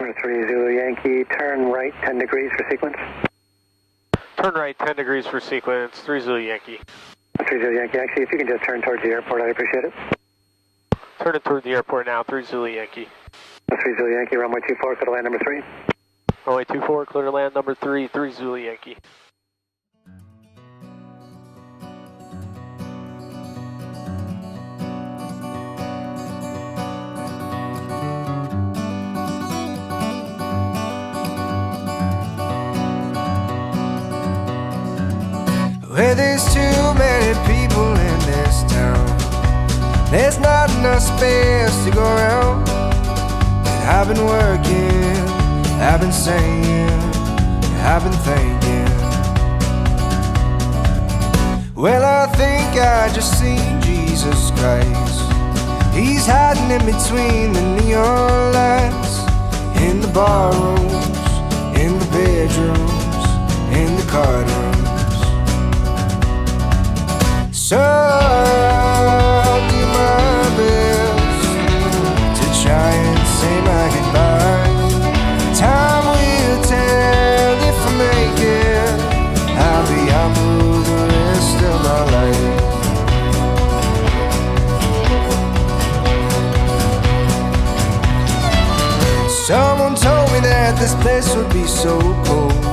Palomar 3 Zulu Yankee, turn right 10 degrees for sequence. Turn right 10 degrees for sequence, 3 Zulu Yankee. 3 Zulu Yankee, actually, if you can just turn towards the airport, I'd appreciate it. Turning toward the airport now, 3 Zulu Yankee. 3 Zulu Yankee, runway 24, clear to land number 3. Runway 24, clear to land number 3, 3 Zulu Yankee. Where there's too many people in this town, there's not enough space to go around. And I've been working, I've been saying, I've been thinking. Well, I think I just seen Jesus Christ. He's hiding in between the neon lights, in the bar rooms, in the bedrooms, in the card rooms. So I'll do my best to try and say my goodbye. Time will tell if I make it. I'll be out for the rest of my life. Someone told me that this place would be so cold.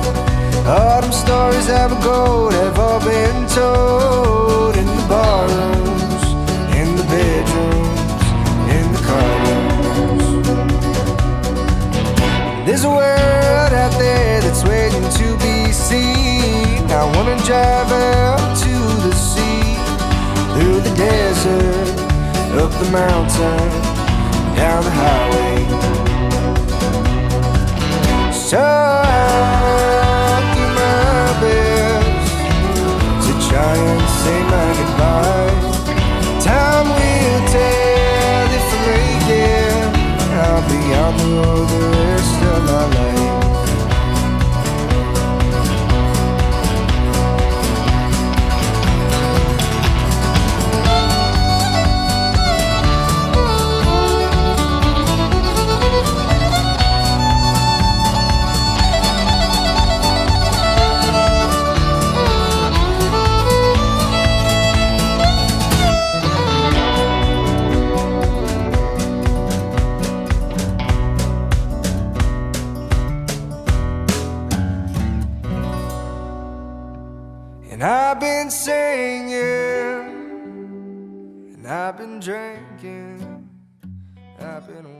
All them stories of gold have all been told. In the bar rooms, in the bedrooms, in the car rooms. There's a world out there that's waiting to be seen. I wanna drive out to the sea, through the desert, up the mountain, down the highway. So I'll do my best to try and say my goodbye. Time will tell if I make it. I'll be on the road the rest of my life. And I've been singing, and I've been drinking, I've been